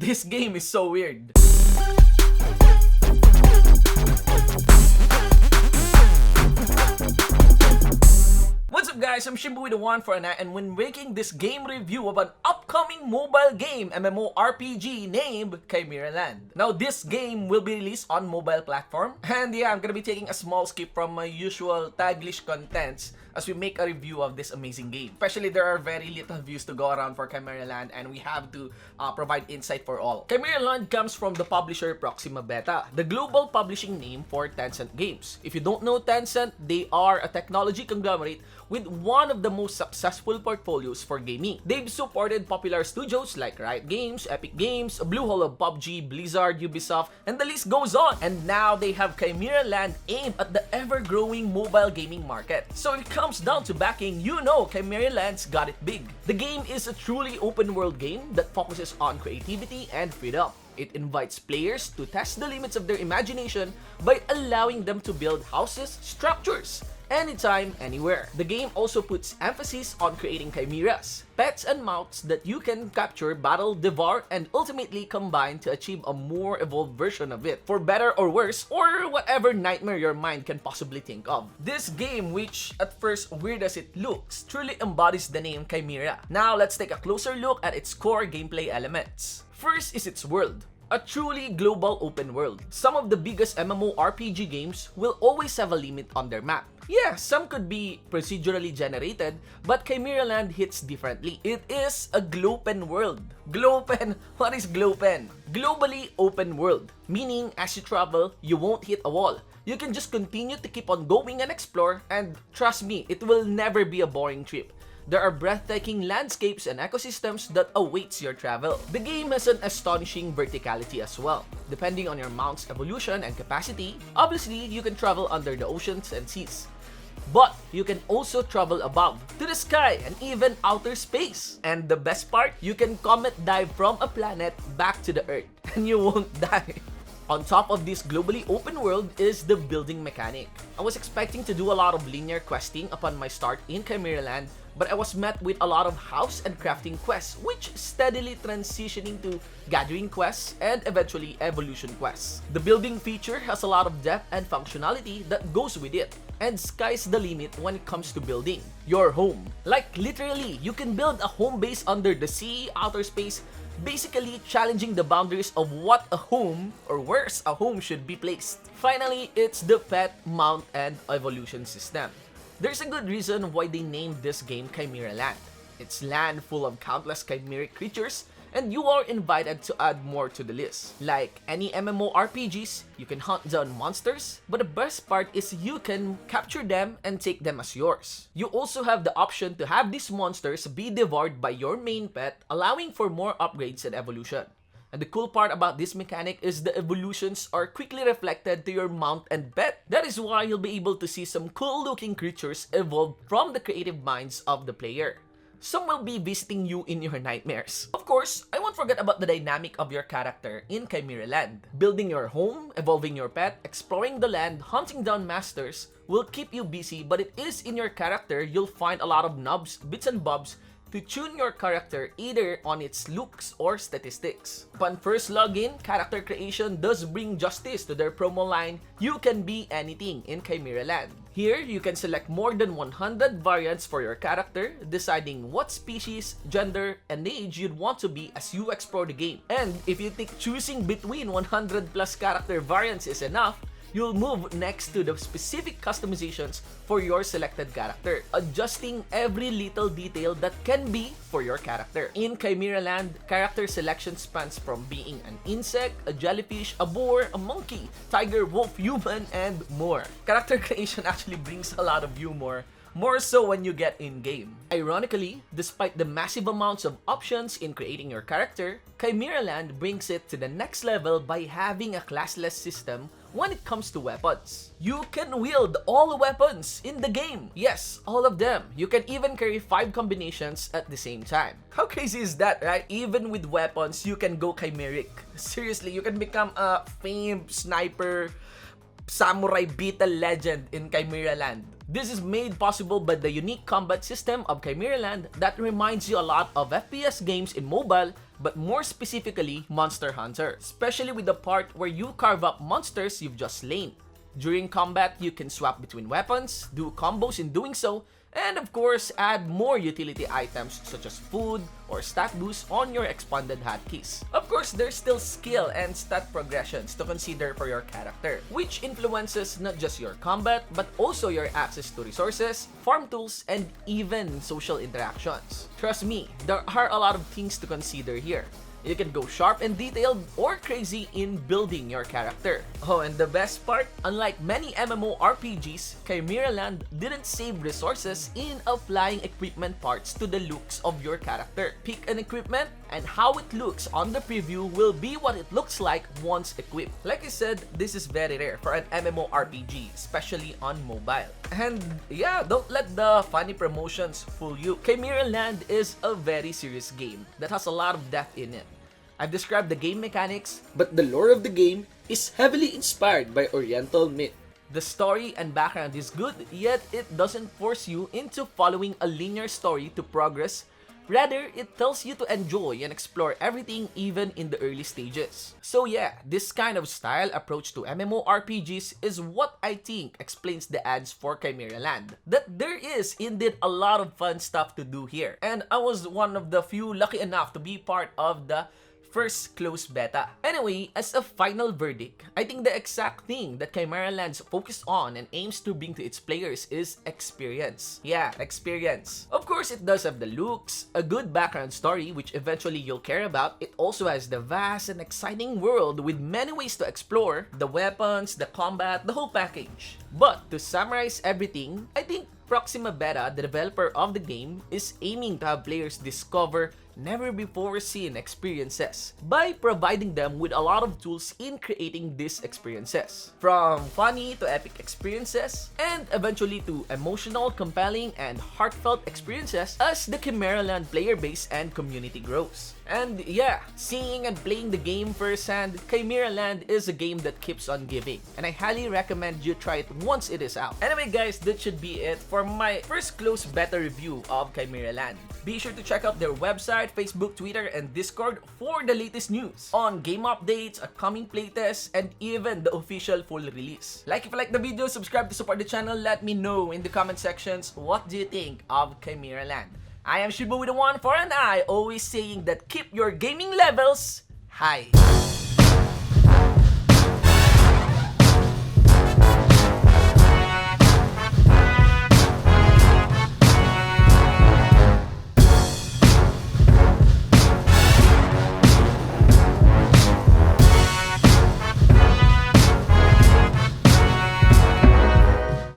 This game is so weird. What's up guys, I'm Shimbu with the one for Ana, and when making this game review of an upcoming mobile game MMORPG named Chimeraland. Now this game will be released on mobile platform, and yeah, I'm gonna be taking a small skip from my usual Taglish contents as we make a review of this amazing game. Especially there are very little views to go around for Chimeraland, and we have to provide insight for all. Chimeraland comes from the publisher Proxima Beta, the global publishing name for Tencent Games. If you don't know Tencent, they are a technology conglomerate with one of the most successful portfolios for gaming. They've supported popular studios like Riot Games, Epic Games, Bluehole of PUBG, Blizzard, Ubisoft, and the list goes on. And now they have Chimeraland aimed at the ever-growing mobile gaming market. So if it comes down to backing, you know Chimeraland's got it big. The game is a truly open-world game that focuses on creativity and freedom. It invites players to test the limits of their imagination by allowing them to build houses, structures, anytime, anywhere. The game also puts emphasis on creating chimeras, pets and mounts that you can capture, battle, devour, and ultimately combine to achieve a more evolved version of it, for better or worse, or whatever nightmare your mind can possibly think of. This game, which at first weird as it looks, truly embodies the name Chimera. Now let's take a closer look at its core gameplay elements. First is its world. A truly global open world. Some of the biggest MMORPG games will always have a limit on their map. Yeah, some could be procedurally generated, but Chimeraland hits differently. It is a glopen world. Glopen? What is glopen? Globally open world, meaning as you travel, you won't hit a wall. You can just continue to keep on going and explore, and trust me, it will never be a boring trip. There are breathtaking landscapes and ecosystems that awaits your travel. The game has an astonishing verticality as well. Depending on your mount's evolution and capacity, obviously you can travel under the oceans and seas. But you can also travel above, to the sky, and even outer space. And the best part, you can comet dive from a planet back to the Earth, and you won't die. On top of this globally open world is the building mechanic. I was expecting to do a lot of linear questing upon my start in Chimeraland, but I was met with a lot of house and crafting quests, which steadily transitioning to gathering quests and eventually evolution quests. The building feature has a lot of depth and functionality that goes with it, and sky's the limit when it comes to building your home. Like literally, you can build a home base under the sea, outer space, basically challenging the boundaries of what a home or where's a home should be placed. Finally, it's the pet, mount, and evolution system. There's a good reason why they named this game Chimeraland. It's land full of countless chimeric creatures, and you are invited to add more to the list. Like any MMORPGs, you can hunt down monsters, but the best part is you can capture them and take them as yours. You also have the option to have these monsters be devoured by your main pet, allowing for more upgrades and evolution. And the cool part about this mechanic is the evolutions are quickly reflected to your mount and pet. That is why you'll be able to see some cool looking creatures evolve from the creative minds of the player. Some will be visiting you in your nightmares. Of course, I won't forget about the dynamic of your character in Chimeraland. Building your home, evolving your pet, exploring the land, hunting down masters will keep you busy, but it is in your character you'll find a lot of knobs, bits and bobs to tune your character either on its looks or statistics. Upon first login, character creation does bring justice to their promo line, "You can be anything" in Chimeraland. Here, you can select more than 100 variants for your character, deciding what species, gender, and age you'd want to be as you explore the game. And if you think choosing between 100 plus character variants is enough, you'll move next to the specific customizations for your selected character, adjusting every little detail that can be for your character. In Chimeraland, character selection spans from being an insect, a jellyfish, a boar, a monkey, tiger, wolf, human, and more. Character creation actually brings a lot of humor, more so when you get in-game. Ironically, despite the massive amounts of options in creating your character, Chimeraland brings it to the next level by having a classless system when it comes to weapons. You can wield all the weapons in the game. Yes, all of them. You can even carry 5 combinations at the same time. How crazy is that, right? Even with weapons, you can go chimeric. Seriously, you can become a famed sniper, samurai beetle legend in Chimeraland. This is made possible by the unique combat system of Chimeraland that reminds you a lot of FPS games in mobile, but more specifically Monster Hunter, especially with the part where you carve up monsters you've just slain. During combat, you can swap between weapons, do combos in doing so, and of course, add more utility items such as food or stat boosts on your expanded hotkeys. Of course, there's still skill and stat progressions to consider for your character, which influences not just your combat, but also your access to resources, farm tools, and even social interactions. Trust me, there are a lot of things to consider here. You can go sharp and detailed or crazy in building your character. Oh, and the best part, unlike many MMORPGs, Chimeraland didn't save resources in applying equipment parts to the looks of your character. Pick an equipment and how it looks on the preview will be what it looks like once equipped. Like I said, this is very rare for an MMORPG, especially on mobile. And yeah, don't let the funny promotions fool you. Chimeraland is a very serious game that has a lot of depth in it. I've described the game mechanics, but the lore of the game is heavily inspired by Oriental myth. The story and background is good, yet it doesn't force you into following a linear story to progress. Rather, it tells you to enjoy and explore everything even in the early stages. So yeah, this kind of style approach to MMORPGs is what I think explains the ads for Chimeraland. That there is indeed a lot of fun stuff to do here. And I was one of the few lucky enough to be part of the first closed beta. Anyway, as a final verdict, I think the exact thing that Chimeraland's focused on and aims to bring to its players is experience. Yeah, experience. Of course, it does have the looks, a good background story which eventually you'll care about. It also has the vast and exciting world with many ways to explore, the weapons, the combat, the whole package. But to summarize everything, I think Proxima Beta, the developer of the game, is aiming to have players discover never-before-seen experiences by providing them with a lot of tools in creating these experiences. From funny to epic experiences, and eventually to emotional, compelling, and heartfelt experiences as the Chimeraland player base and community grows. And yeah, seeing and playing the game firsthand, Chimeraland is a game that keeps on giving, and I highly recommend you try it once it is out. Anyway guys, that should be it for my first closed beta review of Chimeraland. Be sure to check out their website, Facebook, Twitter, and Discord for the latest news on game updates, upcoming playtests, and even the official full release. Like if you like the video, subscribe to support the channel, let me know in the comment sections what do you think of Chimeraland. I am Shibu with a 1 for an eye, always saying that keep your gaming levels high.